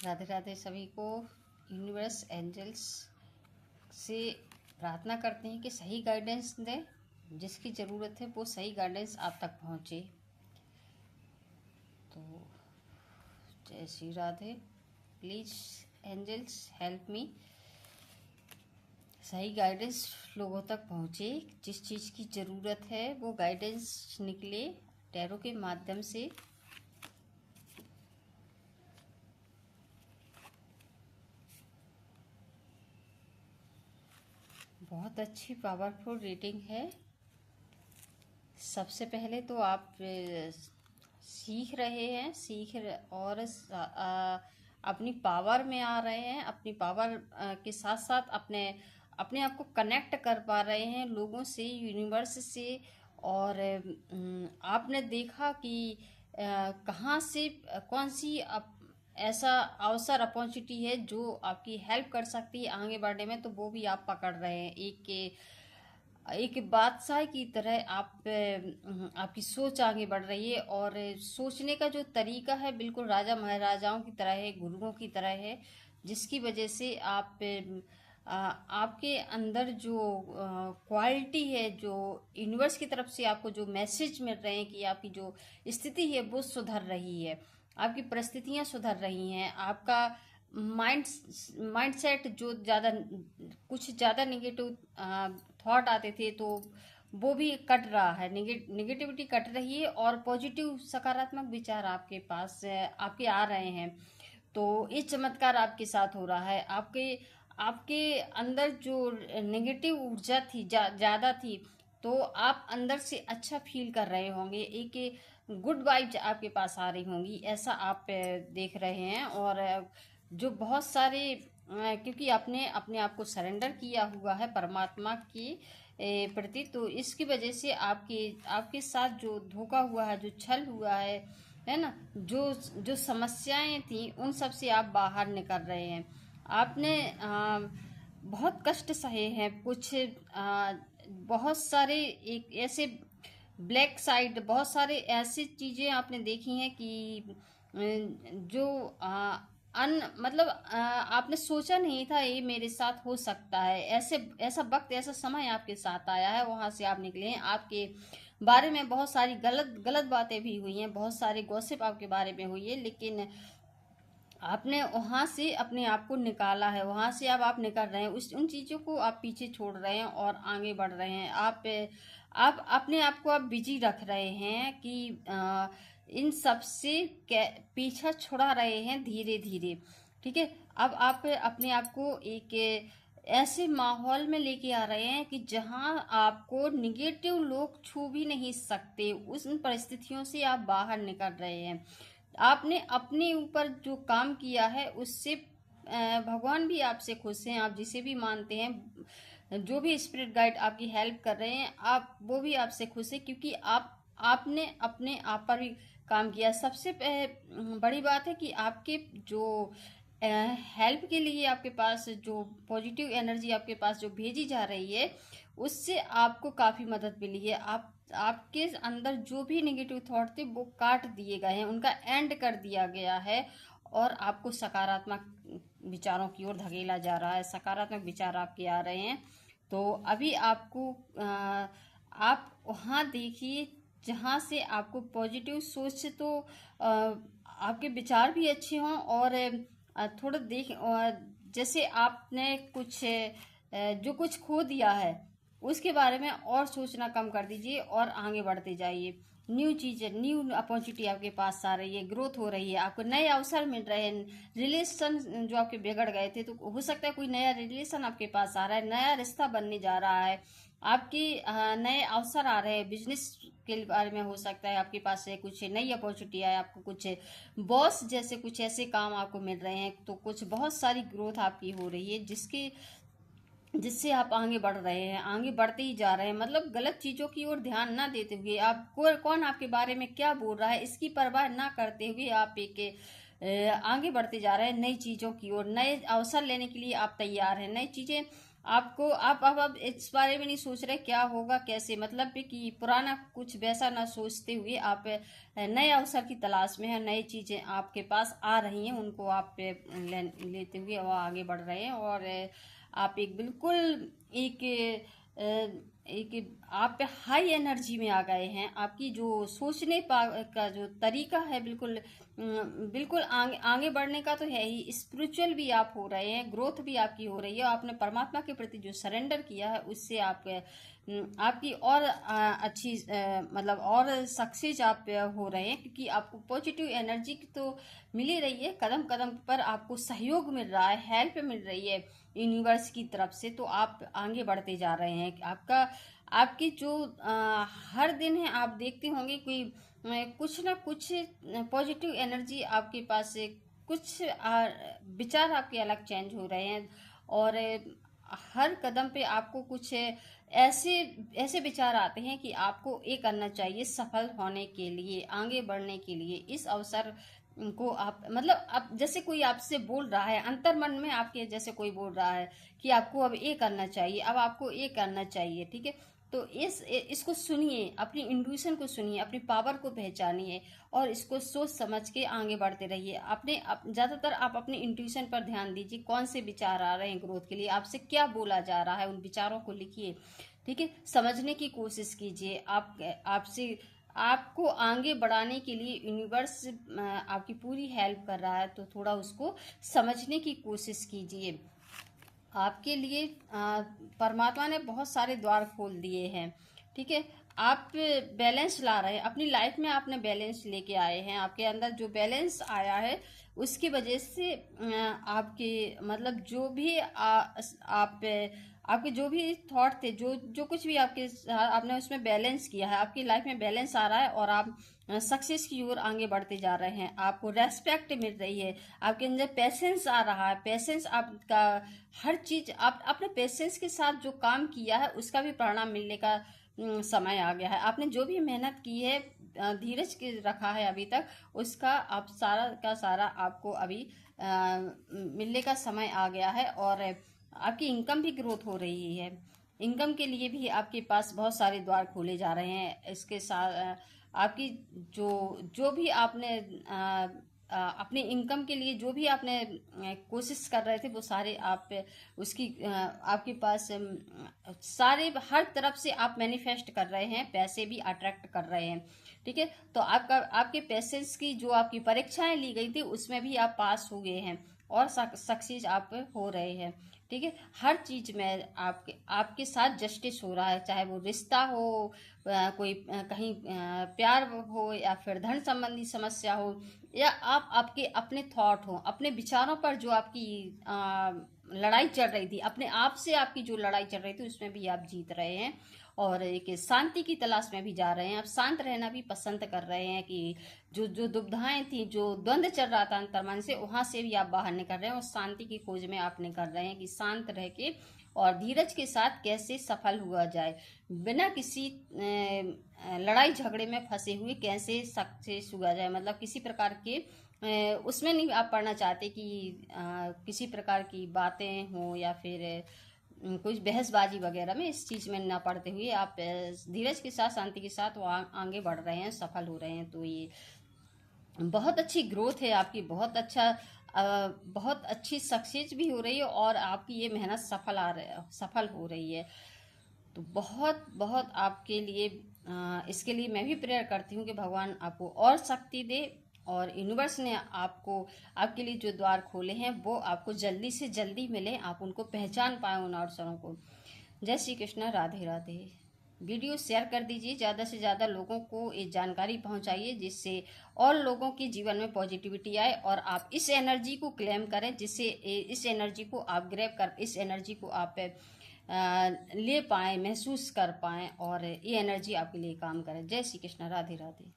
राधे राधे सभी को। Universe angels से प्रार्थना करते हैं कि सही गाइडेंस दें, जिसकी ज़रूरत है वो सही गाइडेंस आप तक पहुँचे। तो जय Shri Radhe. Please angels help me, सही गाइडेंस लोगों तक पहुँचे। जिस चीज़ की ज़रूरत है वो गाइडेंस निकले टैरो के माध्यम से। बहुत अच्छी पावरफुल रीडिंग है। सबसे पहले तो आप सीख रहे हैं, और अपनी पावर में आ रहे हैं। अपनी पावर के साथ साथ अपने अपने आप को कनेक्ट कर पा रहे हैं लोगों से, यूनिवर्स से। और आपने देखा कि कहाँ से कौन सी ऐसा अवसर, अपॉर्चुनिटी है जो आपकी हेल्प कर सकती है आगे बढ़ने में, तो वो भी आप पकड़ रहे हैं। एक बादशाह की तरह आपकी सोच आगे बढ़ रही है, और सोचने का जो तरीका है बिल्कुल राजा महाराजाओं की तरह है, गुरुओं की तरह है, जिसकी वजह से आपके अंदर जो क्वालिटी है, जो यूनिवर्स की तरफ से आपको जो मैसेज मिल रहे हैं कि आपकी जो स्थिति है वो सुधर रही है, आपकी परिस्थितियां सुधर रही हैं, आपका माइंडसेट जो कुछ ज़्यादा निगेटिव थॉट आते थे तो वो भी कट रहा है, निगेटिविटी कट रही है, और पॉजिटिव सकारात्मक विचार आपके पास आपके आ रहे हैं। तो ये चमत्कार आपके साथ हो रहा है। आपके आपके अंदर जो नेगेटिव ऊर्जा थी, ज़्यादा थी, तो आप अंदर से अच्छा फील कर रहे होंगे। एक गुड वाइब्स आपके पास आ रही होंगी, ऐसा आप देख रहे हैं। और जो बहुत सारे क्योंकि आपने अपने आप को सरेंडर किया हुआ है परमात्मा की प्रति, तो इसकी वजह से आपके साथ जो धोखा हुआ है, जो छल हुआ है ना, जो जो समस्याएं थी, उन सब से आप बाहर निकल रहे हैं। आपने बहुत कष्ट सहे हैं, कुछ बहुत सारे एक ऐसे ब्लैक साइड, बहुत सारे ऐसी चीज़ें आपने देखी हैं कि जो मतलब आपने सोचा नहीं था ये मेरे साथ हो सकता है। ऐसा वक्त, ऐसा समय आपके साथ आया है, वहाँ से आप निकले हैं। आपके बारे में बहुत सारी गलत गलत बातें भी हुई हैं, बहुत सारी गॉसिप आपके बारे में हुई है, लेकिन आपने वहाँ से अपने आप को निकाला है। वहाँ से अब आप निकल रहे हैं, उन चीज़ों को आप पीछे छोड़ रहे हैं और आगे बढ़ रहे हैं। आप अपने आप को आप बिजी रख रहे हैं कि इन सब से पीछा छुड़ा रहे हैं धीरे धीरे। ठीक है, अब आप अपने आप को एक ऐसे माहौल में लेके आ रहे हैं कि जहां आपको निगेटिव लोग छू भी नहीं सकते। उन परिस्थितियों से आप बाहर निकल रहे हैं। आपने अपने ऊपर जो काम किया है उससे भगवान भी आपसे खुश हैं। आप जिसे भी मानते हैं, जो भी स्पिरिट गाइड आपकी हेल्प कर रहे हैं, आप वो भी आपसे खुश है, क्योंकि आपने अपने आप पर भी काम किया। सबसे बड़ी बात है कि आपके जो हेल्प के लिए आपके पास जो पॉजिटिव एनर्जी आपके पास जो भेजी जा रही है, उससे आपको काफ़ी मदद मिली है। आपके अंदर जो भी नेगेटिव थॉट थे वो काट दिए गए हैं, उनका एंड कर दिया गया है, और आपको सकारात्मक विचारों की ओर धकेला जा रहा है। सकारात्मक विचार आपके आ रहे हैं। तो अभी आपको आप वहाँ देखिए जहाँ से आपको पॉजिटिव सोच से तो आपके विचार भी अच्छे हों, और थोड़ा जैसे आपने जो कुछ खो दिया है उसके बारे में और सोचना कम कर दीजिए और आगे बढ़ते जाइए। न्यू चीज़ें, न्यू अपॉर्चुनिटी आपके पास आ रही है, ग्रोथ हो रही है, आपको नए अवसर मिल रहे हैं। रिलेशन जो आपके बिगड़ गए थे, तो हो सकता है कोई नया रिलेशन आपके पास आ रहा है, नया रिश्ता बनने जा रहा है, आपके नए अवसर आ रहे हैं। बिजनेस के बारे में हो सकता है आपके पास से कुछ नई अपॉर्चुनिटी आए, आपको कुछ बॉस जैसे कुछ ऐसे काम आपको मिल रहे हैं, तो कुछ बहुत सारी ग्रोथ आपकी हो रही है, जिससे आप आगे बढ़ रहे हैं, आगे बढ़ते ही जा रहे हैं। मतलब गलत चीज़ों की ओर ध्यान ना देते हुए, आप कौन आपके बारे में क्या बोल रहा है इसकी परवाह ना करते हुए आप आगे बढ़ते जा रहे हैं नई चीज़ों की ओर। नए अवसर लेने के लिए आप तैयार हैं, नई चीज़ें आपको आप अब इस बारे में नहीं सोच रहे क्या होगा कैसे, मतलब कि पुराना कुछ वैसा ना सोचते हुए आप नए अवसर की तलाश में है, नई चीजें आपके पास आ रही हैं, उनको आप लेते हुए और आगे बढ़ रहे हैं। और आप एक बिल्कुल एक एक आप पे हाई एनर्जी में आ गए हैं। आपकी जो सोचने का जो तरीका है बिल्कुल बिल्कुल आगे आगे बढ़ने का तो है ही, स्पिरिचुअल भी आप हो रहे हैं, ग्रोथ भी आपकी हो रही है। आपने परमात्मा के प्रति जो सरेंडर किया है उससे आप आपकी और अच्छी मतलब और सक्सेस आप हो रहे हैं, क्योंकि आपको पॉजिटिव एनर्जी तो मिल ही रही है, कदम कदम पर आपको सहयोग मिल रहा है, हेल्प मिल रही है यूनिवर्स की तरफ से, तो आप आगे बढ़ते जा रहे हैं। आपका आपकी जो हर दिन है आप देखते होंगे कोई कुछ ना कुछ पॉजिटिव एनर्जी आपके पास से, कुछ विचार आपके अलग चेंज हो रहे हैं। और हर कदम पे आपको कुछ ऐसे ऐसे विचार आते हैं कि आपको ये करना चाहिए सफल होने के लिए, आगे बढ़ने के लिए। इस अवसर को आप मतलब आप जैसे कोई आपसे बोल रहा है, अंतर मन में आपके जैसे कोई बोल रहा है कि आपको अब ये करना चाहिए, अब आपको ये करना चाहिए, ठीक है। तो इसको सुनिए, अपनी इंट्यूशन को सुनिए, अपनी पावर को पहचानिए और इसको सोच समझ के आगे बढ़ते रहिए। ज़्यादातर आप अपनी इंट्यूशन पर ध्यान दीजिए, कौन से विचार आ रहे हैं ग्रोथ के लिए, आपसे क्या बोला जा रहा है, उन विचारों को लिखिए, ठीक है। समझने की कोशिश कीजिए। आपसे आपको आगे बढ़ाने के लिए यूनिवर्स आपकी पूरी हेल्प कर रहा है, तो थोड़ा उसको समझने की कोशिश कीजिए। आपके लिए परमात्मा ने बहुत सारे द्वार खोल दिए हैं, ठीक है। आप बैलेंस ला रहे हैं अपनी लाइफ में, आपने बैलेंस लेके आए हैं, आपके अंदर जो बैलेंस आया है उसकी वजह से आपके मतलब जो भी आप आपके जो भी थॉट थे, जो जो कुछ भी आपके आपने उसमें बैलेंस किया है, आपकी लाइफ में बैलेंस आ रहा है और आप सक्सेस की ओर आगे बढ़ते जा रहे हैं। आपको रेस्पेक्ट मिल रही है, आपके अंदर पेशेंस आ रहा है, पेशेंस आपका हर चीज आप अपने पेशेंस के साथ जो काम किया है उसका भी परिणाम मिलने का समय आ गया है। आपने जो भी मेहनत की है, धीरज के रखा है अभी तक, उसका आप सारा का सारा आपको अभी मिलने का समय आ गया है। और आपकी इनकम भी ग्रोथ हो रही है, इनकम के लिए भी आपके पास बहुत सारे द्वार खोले जा रहे हैं। इसके साथ आपकी जो जो भी आपने अपनी इनकम के लिए जो भी आपने कोशिश कर रहे थे वो सारे आप उसकी आपके पास सारे हर तरफ से आप मैनिफेस्ट कर रहे हैं, पैसे भी अट्रैक्ट कर रहे हैं, ठीक है। तो आपका आपके पैसेज की जो आपकी परीक्षाएं ली गई थी उसमें भी आप पास हो गए हैं और सक्सेस आप हो रहे हैं, ठीक है। हर चीज में आपके आपके साथ जस्टिस हो रहा है, चाहे वो रिश्ता हो, कोई कहीं प्यार हो, या फिर धन संबंधी समस्या हो, या आप आपके अपने थॉट हो, अपने विचारों पर जो आपकी लड़ाई चल रही थी, अपने आप से आपकी जो लड़ाई चल रही थी उसमें भी आप जीत रहे हैं और एक शांति की तलाश में भी जा रहे हैं। आप शांत रहना भी पसंद कर रहे हैं कि जो जो दुविधाएं थी, जो द्वंद्व चल रहा था अंतर्मन से, वहां से भी आप बाहर निकल रहे हैं और शांति की खोज में आप निकल रहे हैं कि शांत रह के और धीरज के साथ कैसे सफल हुआ जाए, बिना किसी लड़ाई झगड़े में फंसे हुए कैसे सक्सेस हुआ जाए। मतलब किसी प्रकार के उसमें नहीं आप पढ़ना चाहते कि किसी प्रकार की बातें हों या फिर कुछ बहसबाजी वगैरह में, इस चीज़ में ना पढ़ते हुए आप धीरज के साथ शांति के साथ वो आगे बढ़ रहे हैं, सफल हो रहे हैं। तो ये बहुत अच्छी ग्रोथ है आपकी, बहुत अच्छा बहुत अच्छी सक्सेस भी हो रही है और आपकी ये मेहनत सफल हो रही है। तो बहुत बहुत आपके लिए इसके लिए मैं भी प्रेयर करती हूँ कि भगवान आपको और शक्ति दे और यूनिवर्स ने आपको आपके लिए जो द्वार खोले हैं वो आपको जल्दी से जल्दी मिले, आप उनको पहचान पाए उन अवसरों को। जय श्री कृष्ण, राधे राधे। वीडियो शेयर कर दीजिए, ज़्यादा से ज़्यादा लोगों को ये जानकारी पहुंचाइए जिससे और लोगों के जीवन में पॉजिटिविटी आए और आप इस एनर्जी को क्लेम करें, जिससे इस एनर्जी को आप ग्रैब कर, इस एनर्जी को आप ले पाएँ, महसूस कर पाएँ और ये एनर्जी आपके लिए काम करे। जय श्री कृष्ण, राधे राधे।